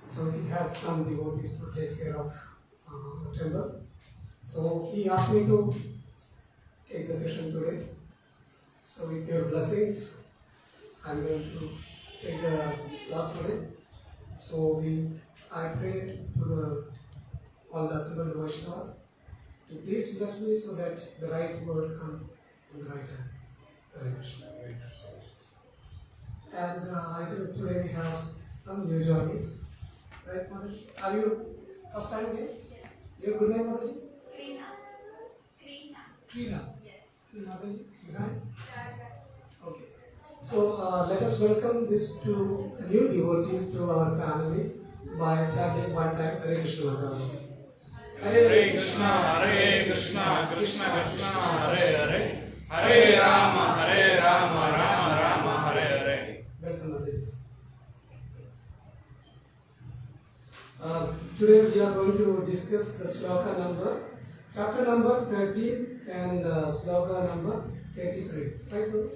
So he has some devotees to take care of the temple. So he asked me to take the session today. So with your blessings, I'm going to take the class today. So I pray to all the assembled Vaishnavas to please bless me so that the right word come in the right time. Hare Krishna. And I think today we have some new joinees. Right, Motherji? Are you first time here? Yes. Your good name, Motherji? Krina. Yes. And Motherji, behind? Sarva-gataṁ. Okay. So let us welcome these two new devotees to our family by chanting one time Hare Krishna Mataji. Hare Krishna, Krishna Krishna, Hare Hare, Hare Rama, Rama Rama, Hare Hare. Welcome, Mataji. Today we are going to discuss the sloka number, chapter number 13 and sloka number 33. Right, Prabhu?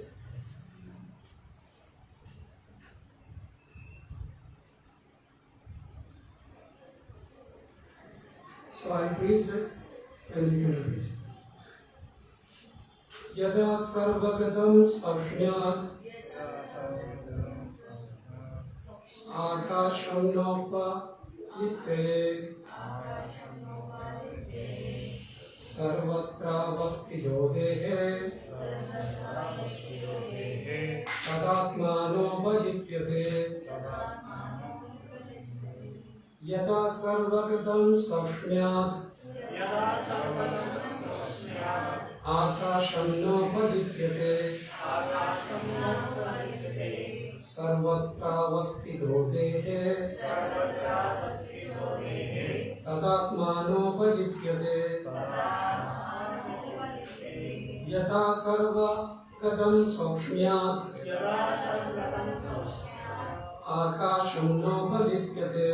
So I will read that and you can repeat. Yathā sarva-gataṁ saukṣmyād ākāśaṁ nopalipyate sarvatrāvasthito dehe tathātmā nopalipyate yathā sarva-gataṁ saukṣmyād ākāśaṁ nopalipyate sarvatrāvasthito dehe tathātmā nopalipyate yathā sarva-gataṁ saukṣmyād ākāśaṁ nopalipyate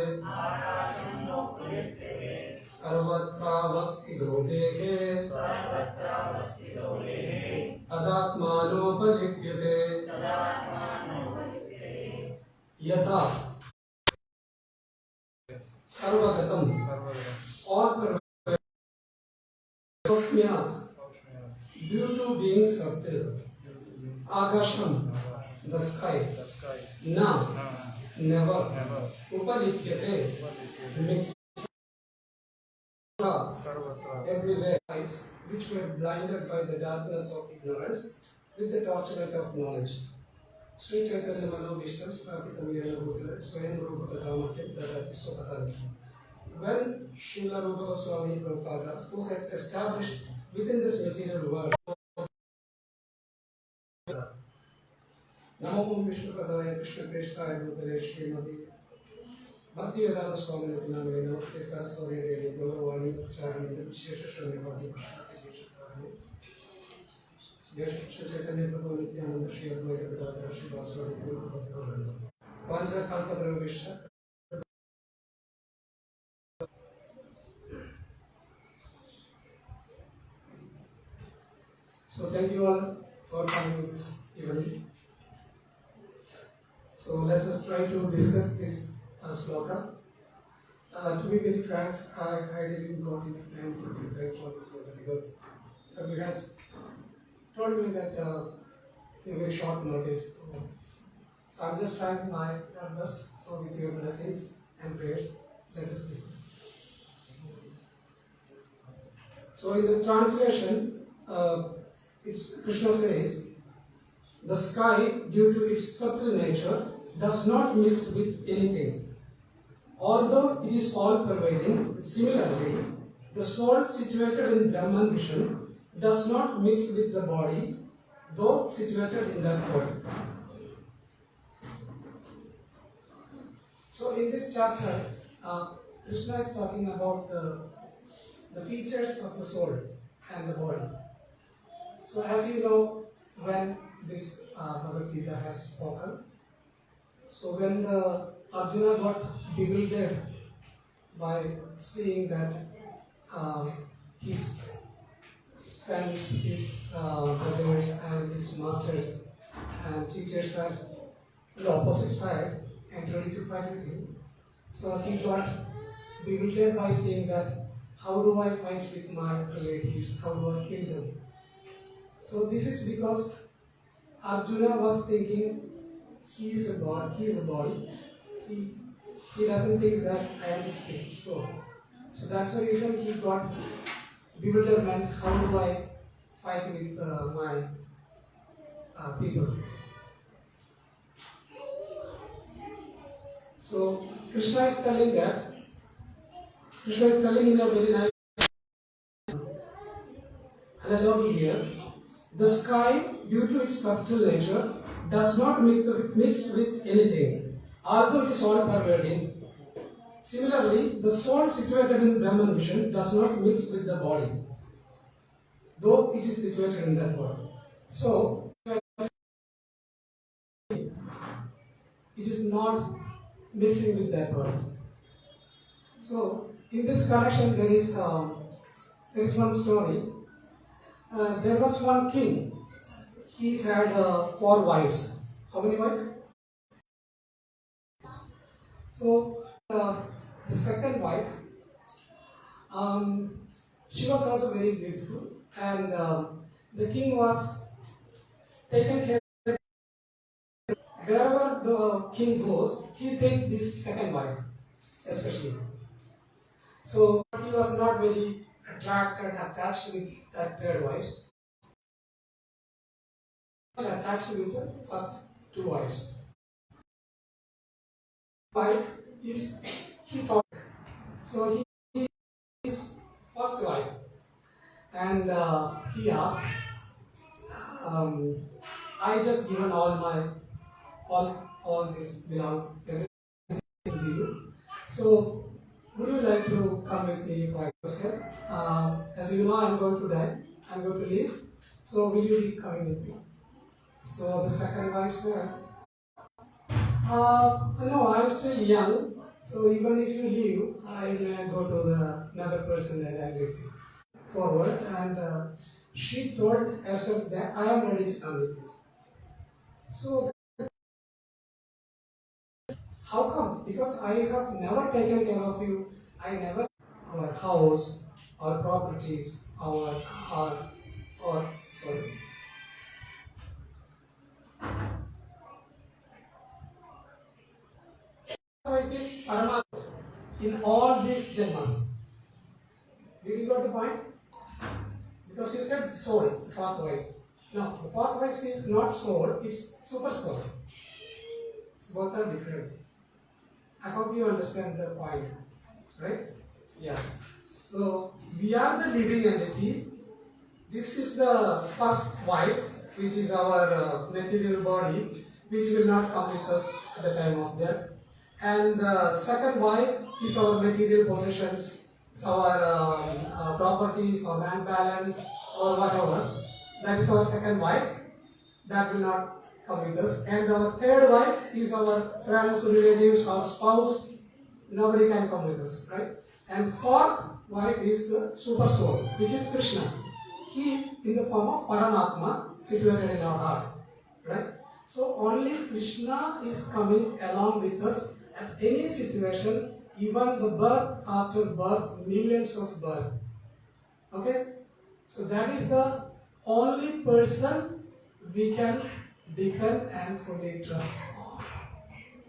sarvatrāvasthito dehe tathātmā nopalipyate yathā sarva-gataṁ all-pervading saukṣmyād due to being subtle, ākāśaṁ the sky, na never, upalipyate mixed everywhere, eyes which were blinded by the darkness of ignorance with the torchlight of knowledge. Sri Chaitanya Manobhishtam Sthapitam Yena Bhutale Swayam Rupa Katamakyam Dadati Swapatani. When Srila Rupa Goswami Prabhupada, who has established within this material world, Namo Vishnu Padaya Krishna Preshthaya Bhutale Srimati Bhakti Vedanta Swami Nityanamani Namaste Saraswati Devi Gauravani Pracharani Vishesha Shani Bhakti Prasthati Shri Chaitanya Prabhu Nityananda Shri Advaita Gadadhara Shri Vasudeva Guru Bhakta Vanja Kalpadara Vishya. So thank you all for coming this evening. So let us try to discuss this sloka. To be very frank, I didn't got enough time to prepare for this sloka because Prabhu has told me that in a very short notice. So I'm just trying my best. So with your blessings and prayers, let us discuss. So in the translation, Krishna says, the sky, due to its subtle nature, does not mix with anything. Although it is all-pervading, similarly, the soul situated in Brahman vision does not mix with the body, though situated in that body. So in this chapter, Krishna is talking about the features of the soul and the body. So as you know, when this Bhagavad Gītā has spoken, so when the Arjuna got bewildered by seeing that his friends, his brothers and his masters and teachers are on the opposite side and ready to fight with him, So he got bewildered by saying that, how do I fight with my relatives? How do I kill them? So this is because Arjuna was thinking he is a god, he is a body. He doesn't think that I am the spirit soul. So that's the reason he got bewilderment. How do I fight with my people? So Krishna is telling in a very nice analogy here. The sky, due to its subtle nature, does not mix with anything, although it is all-pervading. Similarly, the soul situated in Brahman vision does not mix with the body, though it is situated in that body. So, it is not mixing with that body. So, in this connection, there is one story. There was one king. He had 4 wives. How many wives? So, the second wife, she was also very beautiful, and the king was taken care of. Wherever the king goes, he takes this second wife, especially. So he was not very attached with that third wife. He was attached with the first 2 wives. Wife is he taught. So he is first wife, and he asked, I just given all this belongs everything to you. So would you like to come with me for a step? As you know, I'm going to die. I'm going to leave. So will you be coming with me? So the second wife said, no, I'm still young. So even if you leave, I may go to another person that I live forward. And she told herself that I am ready to come with you. So how come? Because I have never taken care of you. I never our house, our properties, our sorry. This Parama in all these janmas. Did you got the point? Because he said soul, the 4th wife. No, the 4th wife is not soul, it's super soul. So both are different. I hope you understand the point, right? Yeah. So we are the living entity. This is the first wife, which is our material body, which will not come with us at the time of death. And the second wife is our material possessions, our properties, or bank balance, or whatever. That is our second wife. That will not come with us. And our third wife is our friends, relatives, our spouse. Nobody can come with us, right? And 4th wife is the super soul, which is Krishna. He in the form of Paramatma, situated in our heart, right? So only Krishna is coming along with us at any situation, even the birth after birth, millions of birth. Okay? So that is the only person we can depend and fully trust on.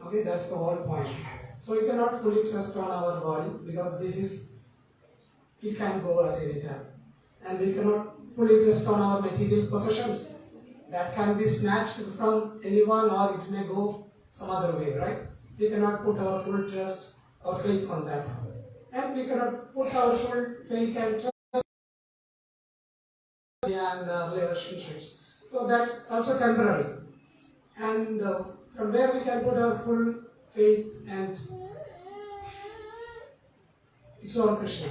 Okay, that's the whole point. So you cannot fully trust on our body because it can go at any time. And we cannot fully trust on our material possessions. That can be snatched from anyone or it may go some other way, right? We cannot put our full trust or faith on that. And we cannot put our full faith and trust and relationships. So that's also temporary. And from where we can put our full faith and it's all Krishna,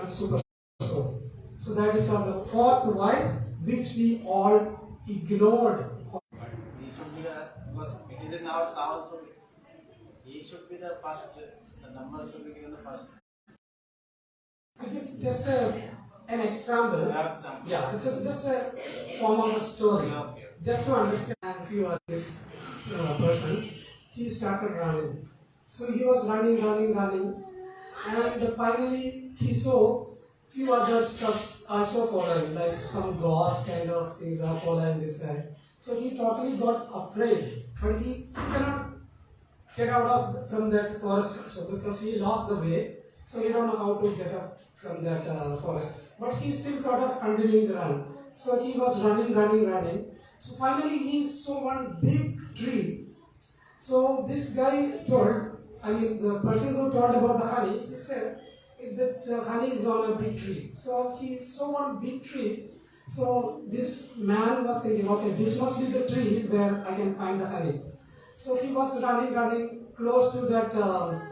super soul. So that is called the 4th wife, which we all ignored. He should be because it is in our sound, so he should be the first. The number should be given the first. It is just an example. Yeah, it's just a form of a story. Just to understand, if you are this person, he started running. So he was running, and finally he saw few other stuffs also following, like some ghost kind of things are following this guy. So he totally got afraid, but he cannot get out from that forest also because he lost the way. So he don't know how to get up from that forest. But he still thought of continuing the run. So he was running. So finally he saw one big tree. So this guy told, the person who told about the honey, he said that the honey is on a big tree. So he saw one big tree. So this man was thinking, okay, this must be the tree where I can find the honey. So he was running close to that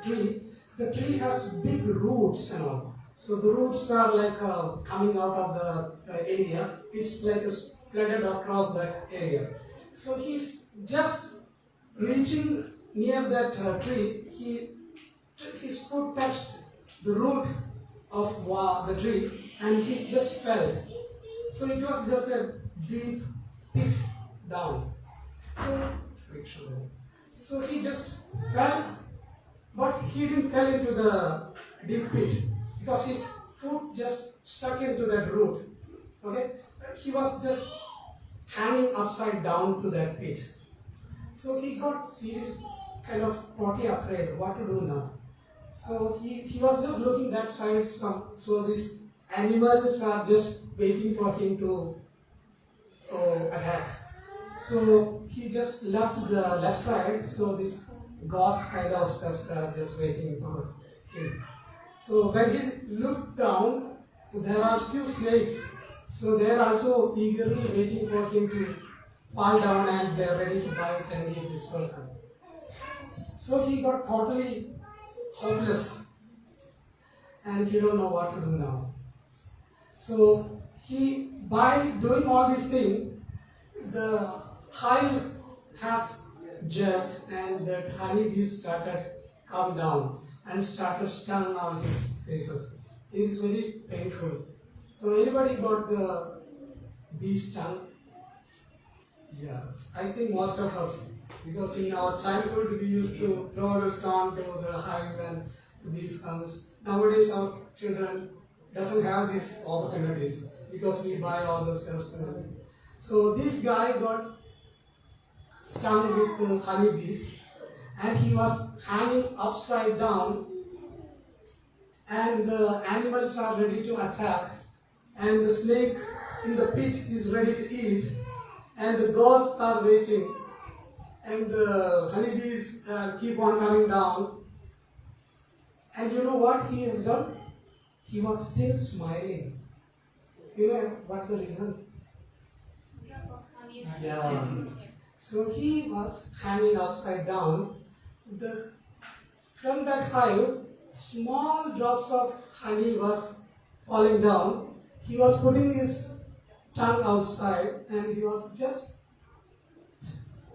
tree. The tree has big roots and all. So the roots are like coming out of the area. It's like spread across that area. So he's just reaching near that tree. His foot touched the root of the tree and he just fell. So it was just a deep pit down. So he just fell, but he didn't fall into the deep pit because his foot just stuck into that root. Okay, he was just hanging upside down to that pit. So he got serious, kind of totally afraid what to do now. So he was just looking that side. So these animals are just waiting for him to attack. So he just left the left side. So this ghost kind of stuff are just waiting for him. So when he looked down, so there are few snakes. So they are also eagerly waiting for him to fall down and they are ready to bite and eat this person. So he got totally hopeless and he don't know what to do now. So by doing all these things, the hive has jerked and that honeybees started come down and started stung on his faces. It is very painful. So anybody got the bee stung? Yeah, I think most of us, because in our childhood we used to throw the stone to the hives and the bees comes. Nowadays our children doesn't have these opportunities because we buy all the stuff. So this guy got stung with the honeybees and he was hanging upside down and the animals are ready to attack and the snake in the pit is ready to eat and the ghosts are waiting and the honeybees keep on coming down. And you know what he has done? He was still smiling. You know what the reason? Yeah. So he was hanging upside down. From that hive, small drops of honey was falling down. He was putting his tongue outside and he was just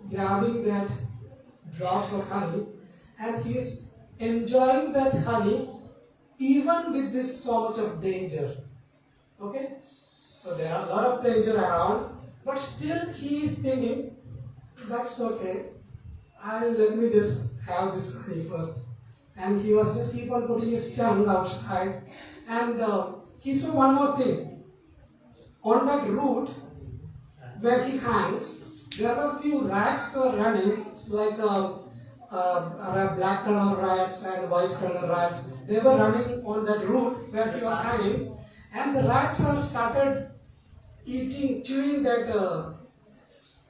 grabbing that drops of honey and he is enjoying that honey even with this so much of danger. Okay? So there are a lot of danger around, but still he is thinking, that's okay, let me just have this honey first. And he was just keep on putting his tongue outside and he saw one more thing. On that root where he hangs, there were a few rats were running, like black color rats and white color rats. They were running on that root where he was hanging, and the rats have started chewing that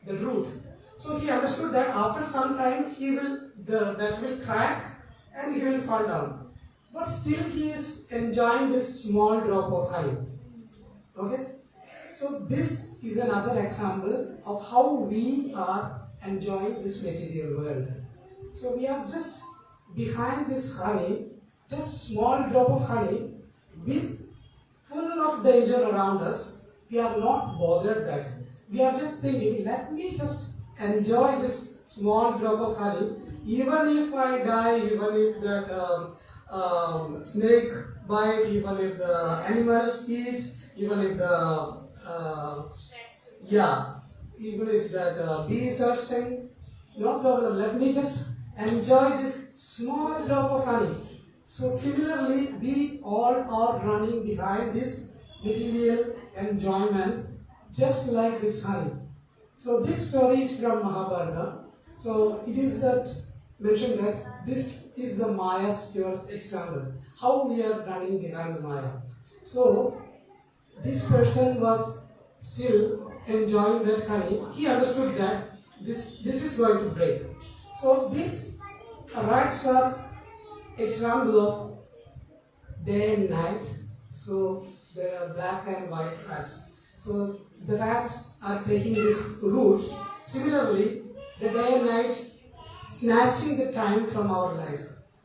the root. So he understood that after some time that will crack and he will fall down. But still he is enjoying this small drop of honey. Okay? So this is another example of how we are enjoying this material world. So we are just behind this honey, just small drop of honey, with full of danger around us. We are not bothered that. We are just thinking, let me just enjoy this small drop of honey, even if I die, even if that snake bite, even if the animals eat, even if the even if that bees are sting, no problem. Let me just enjoy this small drop of honey. So similarly, we all are running behind this material enjoyment just like this honey. So this story is from Mahabharata. So it is that mentioned that this is the Maya's pure example. How we are running behind the Maya. So this person was still enjoying that honey. He understood that this is going to break. So these rats are example of day and night. So there are black and white rats. So the rats are taking these roots. Similarly, the day and night snatching the time from our life.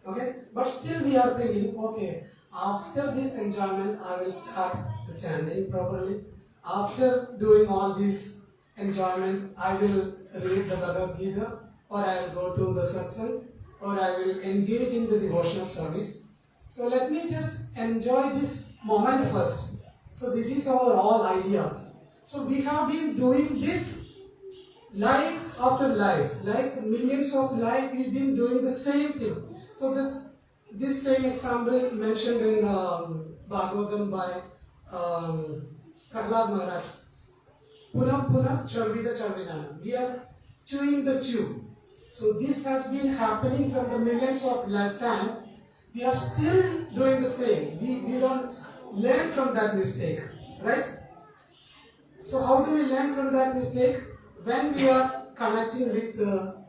Okay? But still we are thinking, okay, after this enjoyment I will start the chanting properly. After doing all this enjoyment, I will read the Bhagavad Gītā, or I will go to the satsang, or I will engage in the devotional service. So let me just enjoy this moment first. So this is our whole idea. So we have been doing this life after life, like millions of life we've been doing the same thing. So this same example mentioned in Bhagavatam by Prahlad Maharaj. Puna puna charvida charvinana. We are chewing the chew. So this has been happening from the millions of lifetime. We are still doing the same. We don't learn from that mistake, right? So how do we learn from that mistake? When we are connecting with the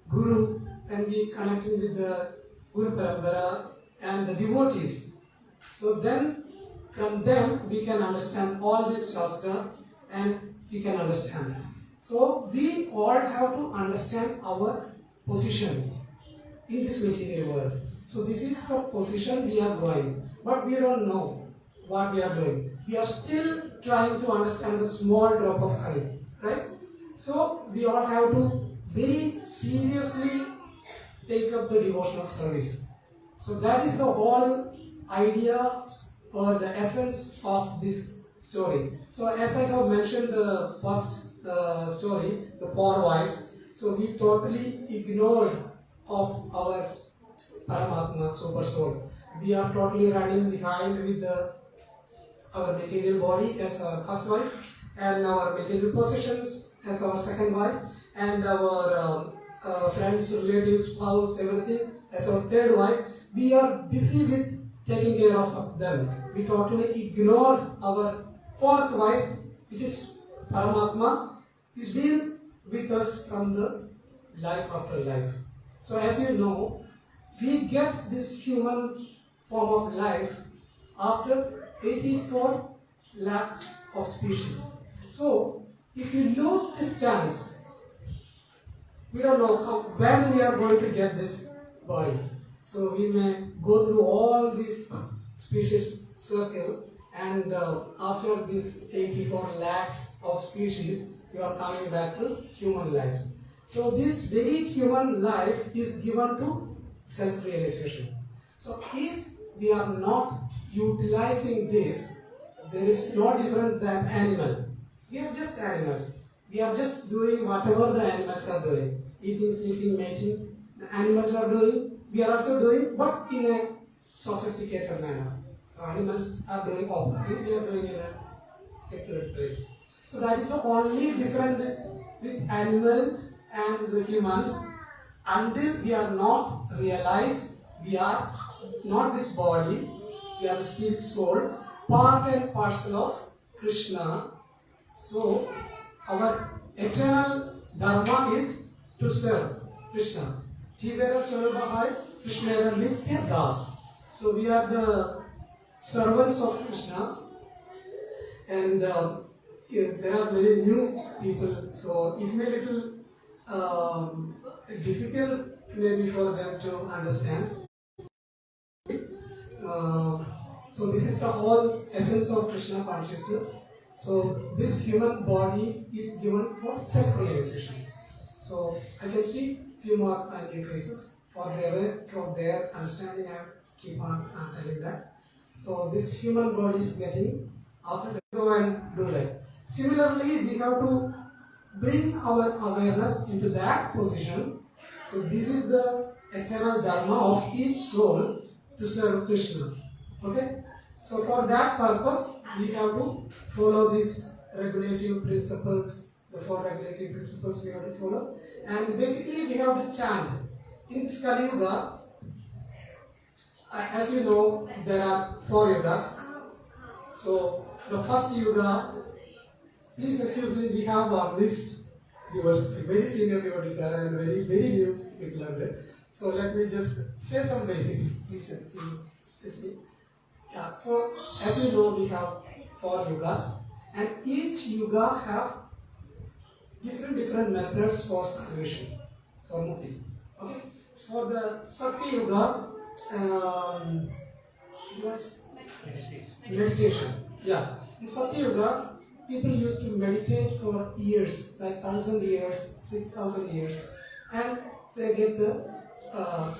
Guru, and we connecting with the Guru Parampara and the devotees. So then from them we can understand all this Shastra and we can understand. So we all have to understand our position in this material world. So this is the position we are going, but we don't know what we are doing. We are still trying to understand the small drop of honey, right? So we all have to very seriously take up the devotional service. So that is the whole idea or the essence of this story. So as I have mentioned the first story, the 4 wives, so we totally ignored of our Paramatma, super soul. We are totally running behind with our material body as our first wife, and our material possessions as our second wife, and our friends, relatives, spouse, everything as our third wife. We are busy with taking care of them. We totally ignored our fourth wife, which is Paramatma, is being with us from the life after life. So as you know, we get this human form of life after 84 lakh of species. So if you lose this chance, we don't know when we are going to get this body. So we may go through all these species circle, and after this 84 lakhs of species, you are coming back to human life. So this very human life is given to self-realization. So if we are not utilizing this, there is no different than animal. We are just animals. We are just doing whatever the animals are doing. Eating, sleeping, mating. The animals are doing. We are also doing, but in a sophisticated manner. So animals are doing opposite. We are doing in a secular place. So that is the only difference with animals and the humans. Until we are not realized, we are not this body, we are the spirit soul, part and parcel of Krishna. So our eternal dharma is to serve Krishna. Jivera Swarubhai, Krishna Nitya Das. So we are the servants of Krishna, and there are very new people, so it may be little difficult maybe for them to understand. So this is the whole essence of Krishna consciousness. So this human body is given for self-realization. So I can see few more new faces. For their understanding, I keep on telling that. So this human body is getting after that, go and do that. Similarly, we have to bring our awareness into that position. So this is the eternal dharma of each soul to serve Krishna. Okay? So for that purpose, we have to follow these regulative principles, the 4 regulative principles we have to follow. And basically we have to chant. In this Kali Yuga, as you know, there are 4 yugas. So the first yuga, please excuse me, we have a list. Very senior devotees are and very new people are there. So let me just say some basics. Please excuse me. Yeah, so as you know, we have 4 yugas, and each yuga have different methods for salvation, for mukti. Okay? So for the Sakti Yuga, it was meditation. Yeah. In Sakti Yuga, people used to meditate for years, like 1,000 years, 6,000 years, and they get the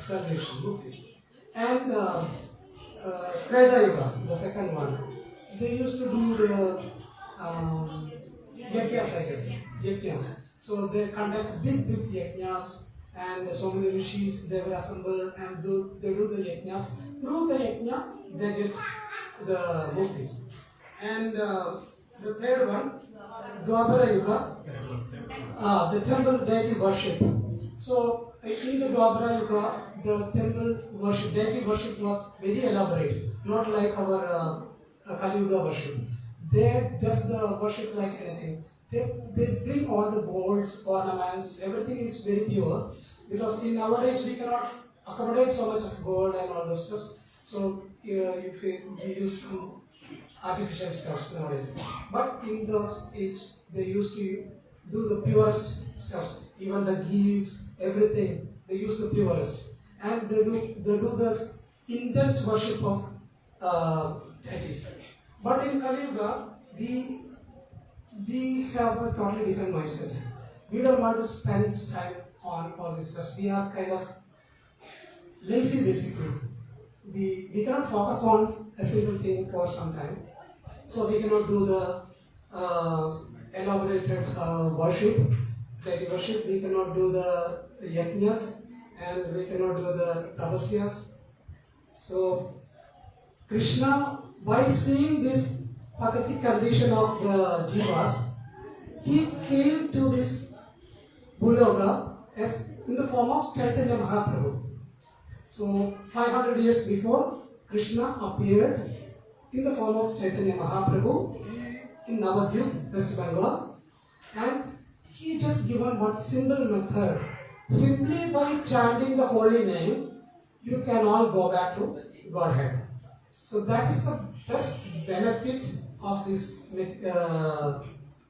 salvation, mukti. And Treta Yuga, the second one, they used to do the yathās, I guess, yathā. So they conduct big yathās, and so many rishis, they will assemble and they do the yathās. Through the yathā, they get the mukti. And the third one, Dwapara Yuga, the temple deity worship. So in the Dwapara Yuga, the temple worship, deity worship was very elaborate, not like our Kali Yuga worship. They does the worship like anything. They bring all the bowls, ornaments, everything is very pure, because in nowadays we cannot accommodate so much of gold and all those stuff. So if we use some artificial stuffs nowadays. But in those age, they used to do the purest stuffs. Even the ghees, everything, they use the purest. And they do this intense worship of deities. But in Kali Yuga, we have a totally different mindset. We don't want to spend time on all this stuff. We are kind of lazy basically. We cannot focus on a single thing for some time. So we cannot do the elaborated worship, deity worship. We cannot do the yajnas, and we cannot do the tapasyas. So Krishna, by seeing this pathetic condition of the jivas, he came to this Bhuloka as in the form of Chaitanya Mahaprabhu. So 500 years before, Krishna appeared in the form of Chaitanya Mahaprabhu in Navadvip, West Bengal, and he just given one simple method. Simply by chanting the holy name, you can all go back to Godhead. So that is the best benefit of this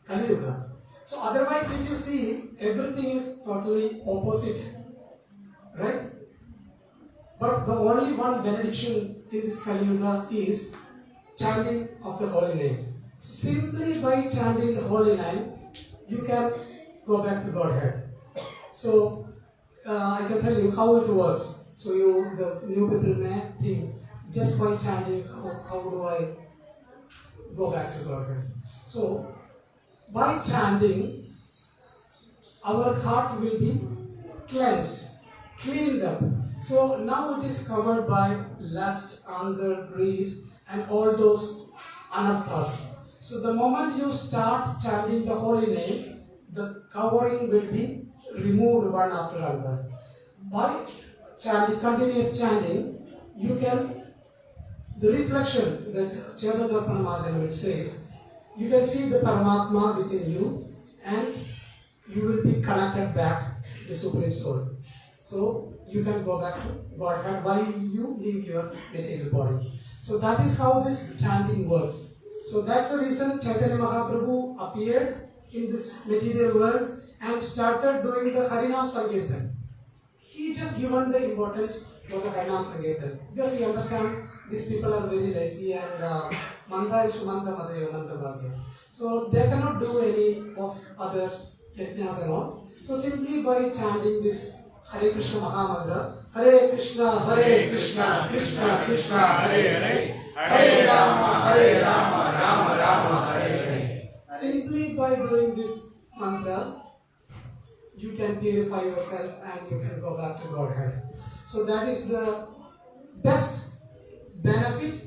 Kali Yuga. So otherwise, if you see, everything is totally opposite, right? But the only one benediction in this Kali Yuga is chanting of the holy name. So simply by chanting the holy name, you can go back to Godhead. So I can tell you how it works. So the new people may think, just by chanting, how do I go back to Godhead? So by chanting, our heart will be cleansed, cleaned up. So now it is covered by lust, anger, greed, and all those anarthas. So the moment you start chanting the holy name, the covering will be removed one after another. By chanting, continuous chanting, you can, the reflection that Chedadharpanamadan says, you can see the Paramatma within you, and you will be connected back to the Supreme Soul. So you can go back to Godhead while you leave your material body. So that is how this chanting works. So that's the reason Chaitanya Mahaprabhu appeared in this material world and started doing the Harinam Sankirtan. He just given the importance for the Harinam Sankirtan, because he understands these people are very lazy and Manta is Manta Matayo Manta Bhagya. So they cannot do any of other yajnas and all. So simply by chanting this Hare Krishna Mahamantra, Hare Krishna, Krishna Krishna, Hare Hare, Hare Rama, Rama Hare Hare. Simply by doing this mantra, you can purify yourself and you can go back to Godhead. So that is the best benefit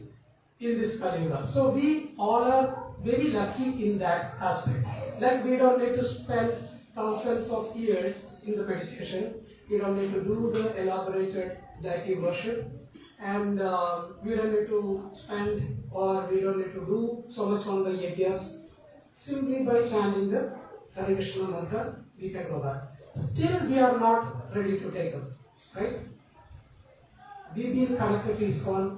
in this Kali-yuga. So we all are very lucky in that aspect. Like we don't need to spend thousands of years in the meditation. We don't need to do the elaborated deity worship. And we don't need to spend or we don't need to do so much on the yagyas. Simply by chanting the Hare Krishna mantra, we can go back. Still we are not ready to take up, right? We've been connected to ISKCON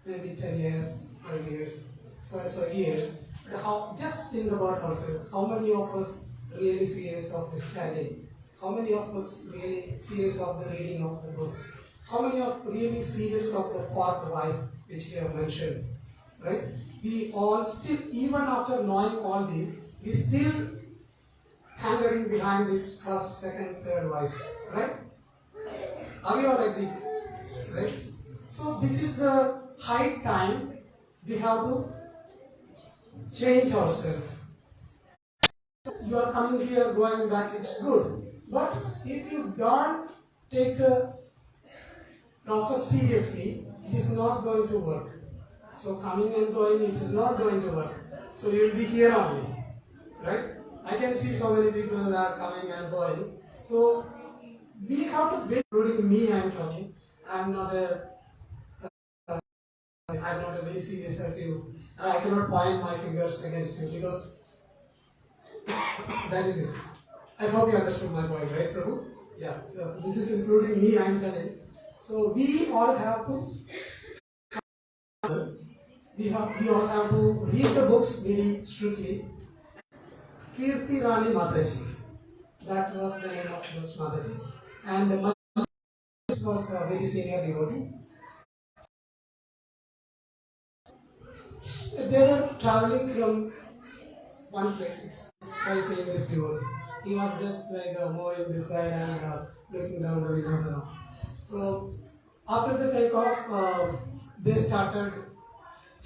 maybe 10 years, 12 years, so years. But just think about ourselves. How many of us really serious of this chanting? How many of us really serious of the reading of the books? How many of really serious of the fourth wife, which we have mentioned, right? We all still, even after knowing all these, we still hankering behind this first, second, third wife, right? Are we all agree? Right? So this is the high time we have to change ourselves. You are coming here, going back, it's good. But if you don't take the process seriously, it is not going to work. So coming and going, it is not going to work. So you will be here only, right? I can see so many people who are coming and going. So we have to build, including me, I am talking. I'm not a very serious as you. And I cannot point my fingers against you because that is it. I hope you understood my point, right, Prabhu? Yeah. So this is including me, I am telling. So we all have to we all have to read the books very strictly. Kirti Rani Mataji. That was the name of those Matajis. And Mataji was a very senior devotee. They were traveling from one place by saying this devotee. He was just like moving this side and looking down the window. So after the takeoff, they started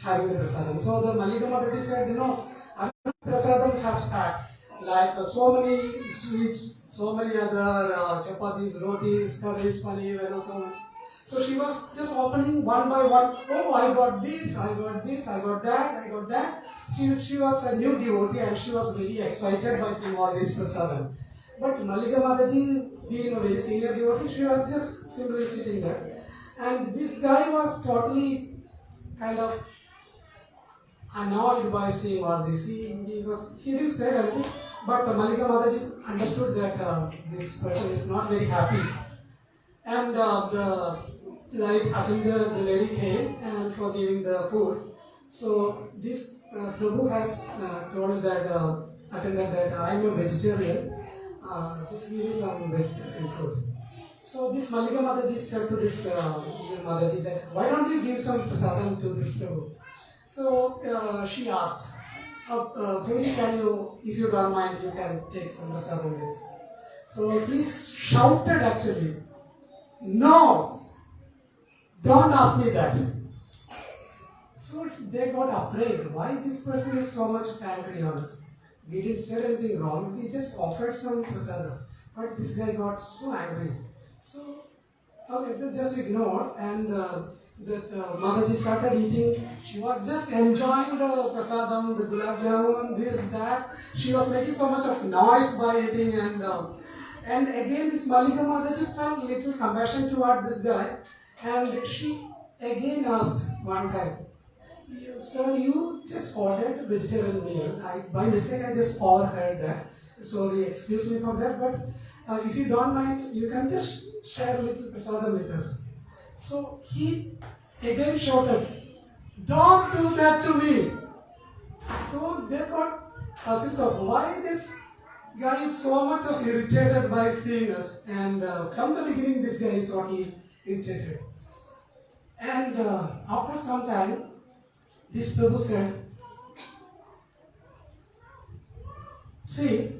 having the prasadam. So the Malika Mataji said, prasadam has packed like so many sweets, so many other chapatis, rotis, curries, paneer, and so much. So she was just opening one by one. Oh, I got this, I got this, I got that, I got that. She was a new devotee and she was very excited by seeing all this prasadam. But Malika Mataji, being a very senior devotee, she was just simply sitting there. And this guy was totally kind of annoyed by seeing all this. He didn't say anything, but Malika Mataji understood that this person is not very happy. And the flight attendant, the lady came and for giving the food. So this Prabhu has told that attendant that I am a vegetarian. Just give me some vegetarian food. So this Malika Mataji said to this Mataji that why don't you give some prasadam to this Prabhu? So she asked, Prabhuji, can you, if you don't mind, you can take some prasadam with us. So he shouted actually, no, don't ask me that. So they got afraid. Why this person is so much angry on us? We didn't say anything wrong. We just offered some prasadam. But this guy got so angry. So, okay, they just ignored and Mataji started eating. She was just enjoying the prasadam, the gulab jamun, this, that. She was making so much of noise by eating and again this Malika Mataji felt little compassion toward this guy and she again asked one time, so you just ordered a vegetarian meal. By mistake I just overheard that. Sorry, excuse me for that, but if you don't mind, you can just share a little prasadam with us. So he again shouted, don't do that to me. So they got puzzled of why this guy is so much of irritated by seeing us. And from the beginning, this guy is totally irritated. And after some time, this Prabhu said, see,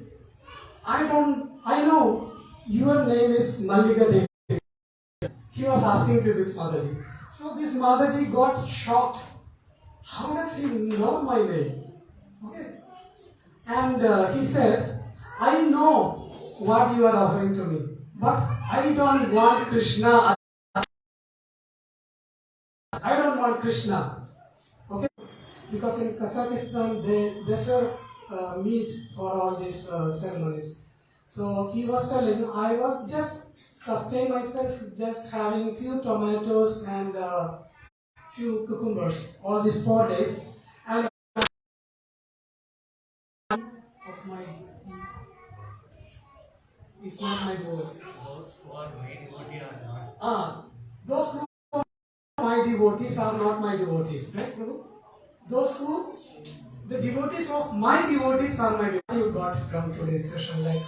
I know your name is Malika Devi. He was asking to this Mataji. So this Mataji got shocked. How does he know my name? Okay. And he said, I know what you are offering to me. but I don't want Krishna. I don't want Krishna. Okay? Because in Kazakhstan they serve meat for all these ceremonies. So he was telling, I was just sustain myself just having few tomatoes and few cucumbers all these 4 days, and of my is not my goal. Those who are my devotee are not. Those who are my devotees are not my devotees, right, Prabhu? Those who, the devotees of my devotees are my devotees. You got from today's session, like